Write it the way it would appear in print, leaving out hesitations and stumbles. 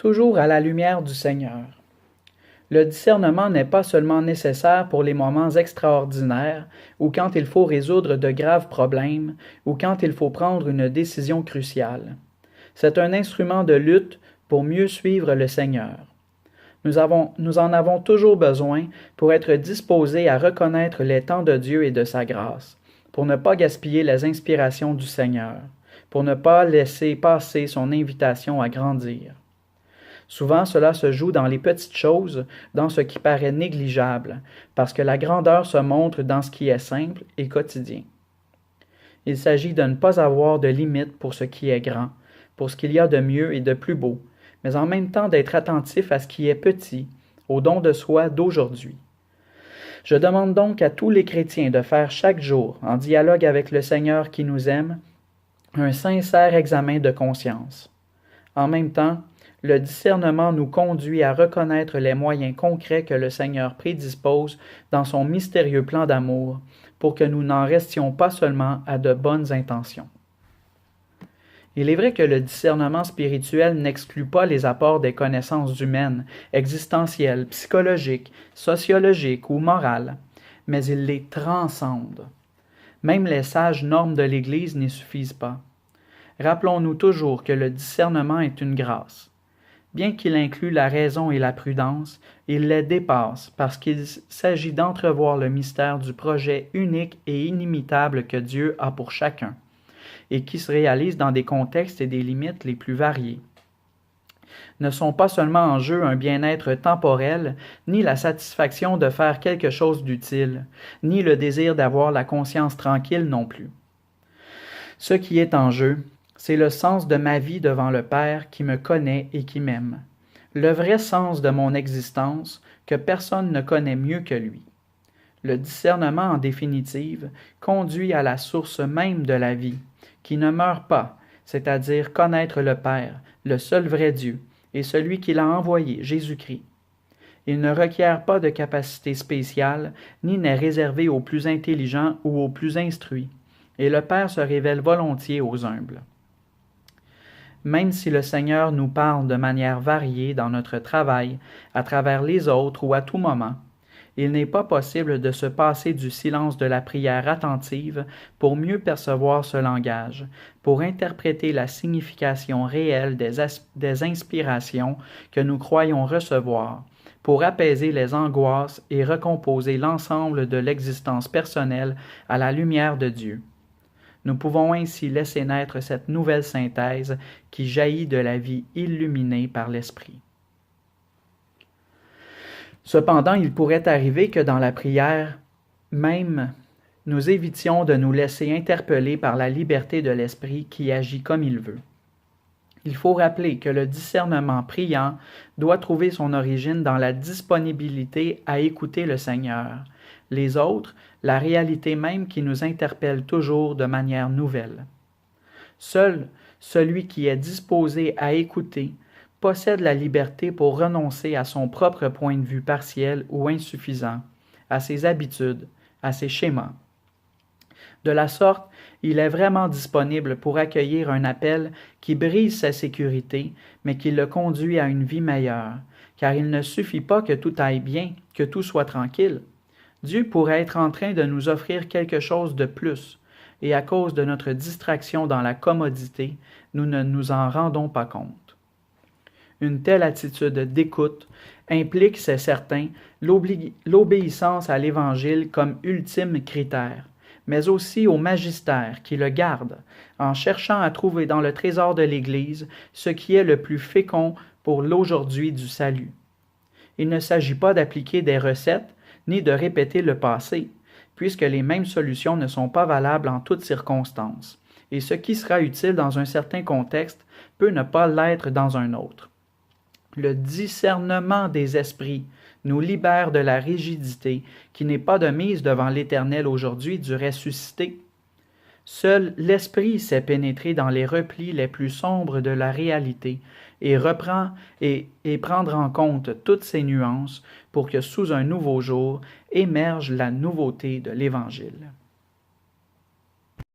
toujours à la lumière du Seigneur. Le discernement n'est pas seulement nécessaire pour les moments extraordinaires, ou quand il faut résoudre de graves problèmes, ou quand il faut prendre une décision cruciale. C'est un instrument de lutte pour mieux suivre le Seigneur. Nous en avons toujours besoin pour être disposés à reconnaître les temps de Dieu et de sa grâce, pour ne pas gaspiller les inspirations du Seigneur, pour ne pas laisser passer son invitation à grandir. Souvent, cela se joue dans les petites choses, dans ce qui paraît négligeable, parce que la grandeur se montre dans ce qui est simple et quotidien. Il s'agit de ne pas avoir de limite pour ce qui est grand, pour ce qu'il y a de mieux et de plus beau, mais en même temps d'être attentif à ce qui est petit, au don de soi d'aujourd'hui. Je demande donc à tous les chrétiens de faire chaque jour, en dialogue avec le Seigneur qui nous aime, un sincère examen de conscience. En même temps, le discernement nous conduit à reconnaître les moyens concrets que le Seigneur prédispose dans son mystérieux plan d'amour, pour que nous n'en restions pas seulement à de bonnes intentions. Il est vrai que le discernement spirituel n'exclut pas les apports des connaissances humaines, existentielles, psychologiques, sociologiques ou morales, mais il les transcende. Même les sages normes de l'Église n'y suffisent pas. Rappelons-nous toujours que le discernement est une grâce. Bien qu'il inclue la raison et la prudence, il les dépasse parce qu'il s'agit d'entrevoir le mystère du projet unique et inimitable que Dieu a pour chacun, et qui se réalise dans des contextes et des limites les plus variés. Ne sont pas seulement en jeu un bien-être temporel, ni la satisfaction de faire quelque chose d'utile, ni le désir d'avoir la conscience tranquille non plus. Ce qui est en jeu, c'est le sens de ma vie devant le Père qui me connaît et qui m'aime. Le vrai sens de mon existence que personne ne connaît mieux que lui. Le discernement, en définitive, conduit à la source même de la vie, qui ne meurt pas, c'est-à-dire connaître le Père, le seul vrai Dieu, et celui qui l'a envoyé, Jésus-Christ. Il ne requiert pas de capacité spéciale, ni n'est réservé aux plus intelligents ou aux plus instruits, et le Père se révèle volontiers aux humbles. Même si le Seigneur nous parle de manière variée dans notre travail, à travers les autres ou à tout moment, il n'est pas possible de se passer du silence de la prière attentive pour mieux percevoir ce langage, pour interpréter la signification réelle des inspirations que nous croyons recevoir, pour apaiser les angoisses et recomposer l'ensemble de l'existence personnelle à la lumière de Dieu. Nous pouvons ainsi laisser naître cette nouvelle synthèse qui jaillit de la vie illuminée par l'Esprit. Cependant, il pourrait arriver que dans la prière, même, nous évitions de nous laisser interpeller par la liberté de l'Esprit qui agit comme il veut. Il faut rappeler que le discernement priant doit trouver son origine dans la disponibilité à écouter le Seigneur, les autres, la réalité même qui nous interpelle toujours de manière nouvelle. Seul celui qui est disposé à écouter possède la liberté pour renoncer à son propre point de vue partiel ou insuffisant, à ses habitudes, à ses schémas. De la sorte, il est vraiment disponible pour accueillir un appel qui brise sa sécurité, mais qui le conduit à une vie meilleure, car il ne suffit pas que tout aille bien, que tout soit tranquille. Dieu pourrait être en train de nous offrir quelque chose de plus, et à cause de notre distraction dans la commodité, nous ne nous en rendons pas compte. Une telle attitude d'écoute implique, c'est certain, l'obéissance à l'Évangile comme ultime critère, mais aussi au magistère qui le garde, en cherchant à trouver dans le trésor de l'Église ce qui est le plus fécond pour l'aujourd'hui du salut. Il ne s'agit pas d'appliquer des recettes, ni de répéter le passé, puisque les mêmes solutions ne sont pas valables en toutes circonstances, et ce qui sera utile dans un certain contexte peut ne pas l'être dans un autre. Le discernement des esprits nous libère de la rigidité qui n'est pas de mise devant l'Éternel aujourd'hui du ressuscité. Seul l'Esprit sait pénétrer dans les replis les plus sombres de la réalité et prendre en compte toutes ces nuances pour que sous un nouveau jour émerge la nouveauté de l'Évangile.